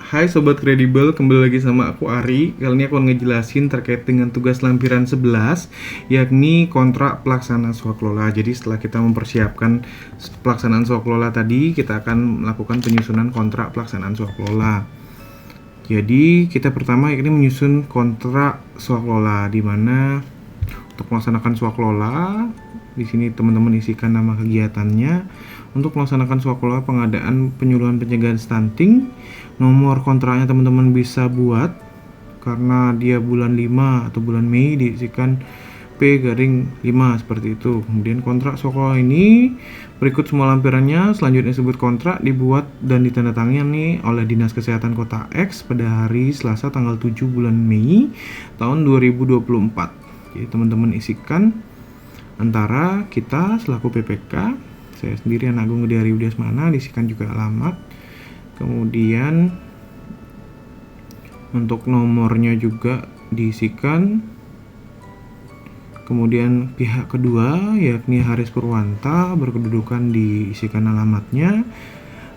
Hai Sobat Kredibel, kembali lagi sama aku Ari. Kali ini aku akan ngejelasin terkait dengan tugas lampiran 11, yakni kontrak pelaksanaan swaklola. Jadi setelah kita mempersiapkan pelaksanaan swaklola tadi, kita akan melakukan penyusunan kontrak pelaksanaan swaklola. Jadi kita pertama yakni menyusun kontrak swaklola, di mana untuk melaksanakan swaklola, di sini teman-teman isikan nama kegiatannya. Untuk melaksanakan swaklola pengadaan penyuluhan pencegahan stunting, nomor kontraknya teman-teman bisa buat karena dia bulan 5 atau bulan Mei, diisikan P-5 seperti itu. Kemudian kontrak swaklola ini berikut semua lampirannya. Selanjutnya disebut kontrak dibuat dan ditandatangani oleh Dinas Kesehatan Kota X pada hari Selasa tanggal 7 bulan Mei tahun 2024. Jadi teman-teman isikan antara kita selaku PPK, saya sendiri Agung Gede Ari Widyasmana, diisikan juga alamat. Kemudian untuk nomornya juga diisikan. Kemudian pihak kedua yakni Haris Purwanta berkedudukan diisikan alamatnya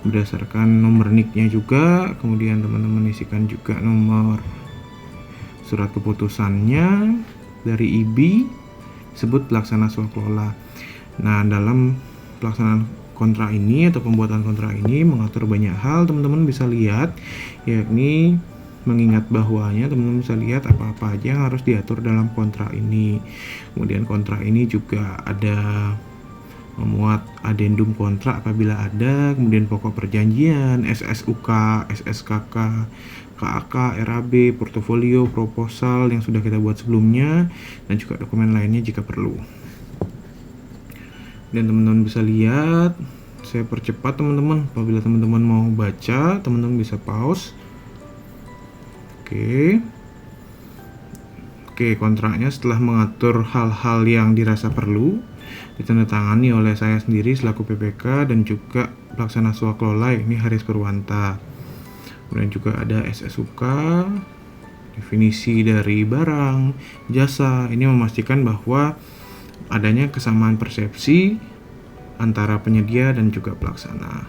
berdasarkan nomor NIK-nya juga. Kemudian teman-teman isikan juga nomor surat keputusannya dari IBI sebut pelaksana swaklola. Nah, dalam pelaksanaan kontrak ini atau pembuatan kontrak ini mengatur banyak hal, teman-teman bisa lihat, yakni mengingat bahwanya teman-teman bisa lihat apa-apa aja yang harus diatur dalam kontrak ini. Kemudian kontrak ini juga ada memuat adendum kontrak apabila ada, kemudian pokok perjanjian, SSUK, SSKK, KAK, RAB, portofolio, proposal yang sudah kita buat sebelumnya, dan juga dokumen lainnya jika perlu. Dan teman-teman bisa lihat, saya percepat teman-teman. Apabila teman-teman mau baca, teman-teman bisa pause. Oke, kontraknya setelah mengatur hal-hal yang dirasa perlu, ditandatangani oleh saya sendiri selaku PPK dan juga pelaksana swaklola, ini Haris Purwanta. Kemudian juga ada SSUK, definisi dari barang, jasa. Ini memastikan bahwa adanya kesamaan persepsi antara penyedia dan juga pelaksana,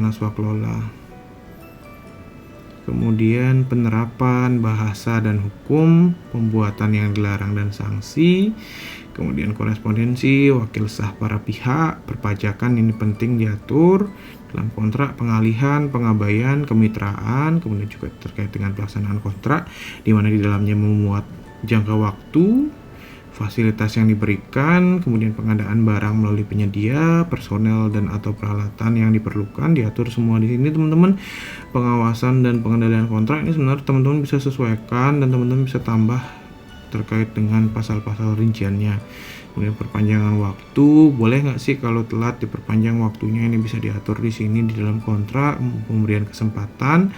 swaklola. Kemudian penerapan bahasa dan hukum, pembuatan yang dilarang dan sanksi. Kemudian korespondensi, wakil sah para pihak, perpajakan ini penting diatur dalam kontrak, pengalihan, pengabaian, kemitraan. Kemudian juga terkait dengan pelaksanaan kontrak, di mana di dalamnya memuat jangka waktu, fasilitas yang diberikan, kemudian pengadaan barang melalui penyedia, personel dan atau peralatan yang diperlukan diatur semua di sini teman-teman. Pengawasan dan pengendalian kontrak ini sebenarnya teman-teman bisa sesuaikan dan teman-teman bisa tambah terkait dengan pasal-pasal rinciannya. Kemudian perpanjangan waktu, boleh nggak sih kalau telat diperpanjang waktunya, ini bisa diatur di sini di dalam kontrak, pemberian kesempatan.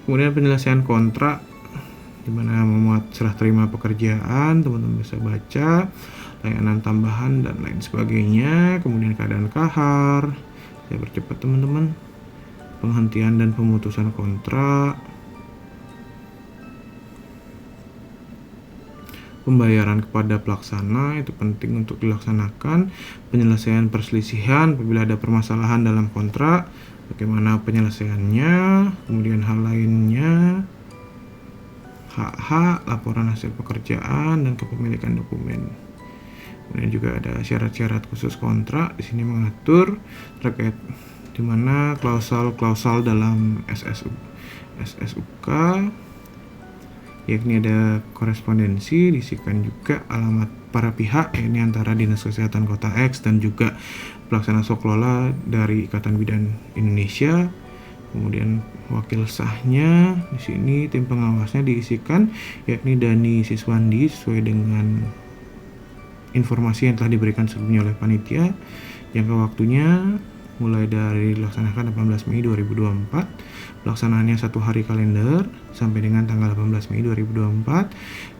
Kemudian penyelesaian kontrak, di mana memuat serah terima pekerjaan, teman-teman bisa baca, layanan tambahan dan lain sebagainya. Kemudian keadaan kahar, saya percepat teman-teman, penghentian dan pemutusan kontrak, pembayaran kepada pelaksana itu penting untuk dilaksanakan, penyelesaian perselisihan apabila ada permasalahan dalam kontrak, bagaimana penyelesaiannya, kemudian hal lainnya, hak-hak, laporan hasil pekerjaan, dan kepemilikan dokumen. Kemudian juga ada syarat-syarat khusus kontrak. Di sini mengatur terkait di mana klausal-klausal dalam SSUK, yakni ada korespondensi, diisikan juga alamat para pihak, ini antara Dinas Kesehatan Kota X dan juga pelaksana swaklola dari Ikatan Bidan Indonesia. Kemudian wakil sahnya di sini, tim pengawasnya diisikan yakni Dani Siswandi sesuai dengan informasi yang telah diberikan sebelumnya oleh panitia. Jangka waktunya mulai dari dilaksanakan 18 Mei 2024, pelaksanaannya 1 hari kalender sampai dengan tanggal 18 Mei 2024.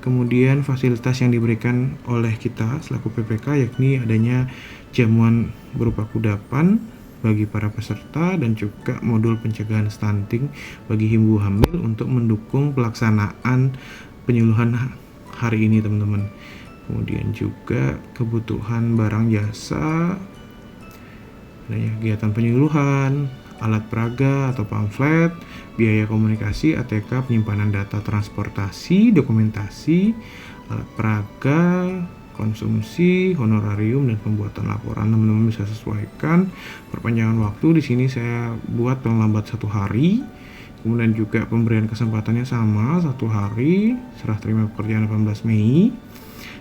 Kemudian fasilitas yang diberikan oleh kita selaku PPK yakni adanya jamuan berupa kudapan bagi para peserta dan juga modul pencegahan stunting bagi ibu hamil untuk mendukung pelaksanaan penyuluhan hari ini teman-teman. Kemudian juga kebutuhan barang jasa adanya kegiatan penyuluhan, alat peraga atau pamflet, biaya komunikasi, ATK, penyimpanan data transportasi, dokumentasi, alat peraga, konsumsi, honorarium, dan pembuatan laporan. Teman-teman bisa sesuaikan. Perpanjangan waktu di sini saya buat paling lambat 1 hari. Kemudian juga pemberian kesempatannya sama 1 hari, serah terima pekerjaan 18 Mei.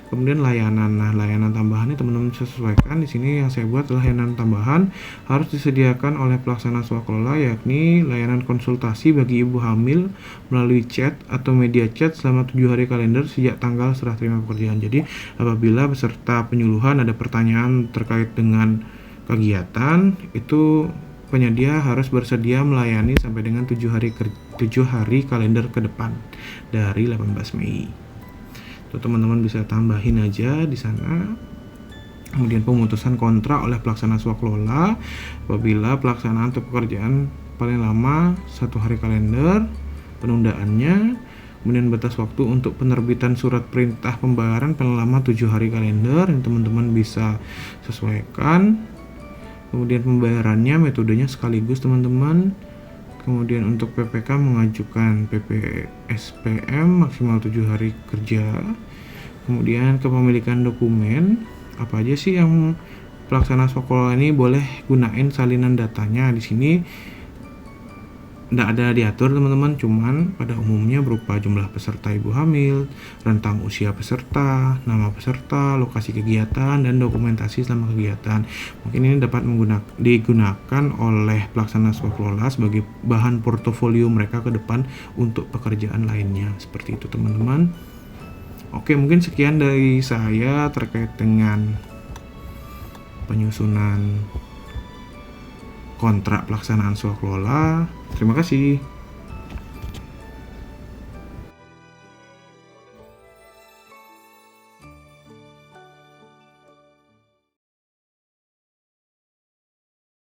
Kemudian layanan. Nah, layanan tambahannya teman-teman bisa sesuaikan. Di sini yang saya buat adalah layanan tambahan harus disediakan oleh pelaksana swakelola, yakni layanan konsultasi bagi ibu hamil melalui chat atau media chat selama 7 hari kalender sejak tanggal serah terima pekerjaan. Jadi, apabila peserta penyuluhan ada pertanyaan terkait dengan kegiatan, itu penyedia harus bersedia melayani sampai dengan 7 hari kalender ke depan dari 18 Mei. Teman-teman bisa tambahin aja di sana. Kemudian pemutusan kontrak oleh pelaksana swakelola apabila pelaksanaan atau pekerjaan paling lama 1 hari kalender, penundaannya, kemudian batas waktu untuk penerbitan surat perintah pembayaran paling lama 7 hari kalender, yang teman-teman bisa sesuaikan. Kemudian pembayarannya, metodenya sekaligus teman-teman. Kemudian untuk PPK mengajukan PPSPM maksimal 7 hari kerja. Kemudian kepemilikan dokumen, apa aja sih yang pelaksana swakelola ini boleh gunain salinan datanya. Di sini tidak ada diatur teman-teman, cuman pada umumnya berupa jumlah peserta ibu hamil, rentang usia peserta, nama peserta, lokasi kegiatan, dan dokumentasi selama kegiatan. Mungkin ini dapat digunakan oleh pelaksana swakelola sebagai bahan portofolio mereka ke depan untuk pekerjaan lainnya. Seperti itu teman-teman. Oke, mungkin sekian dari saya terkait dengan penyusunan kontrak pelaksanaan swakelola. Terima kasih.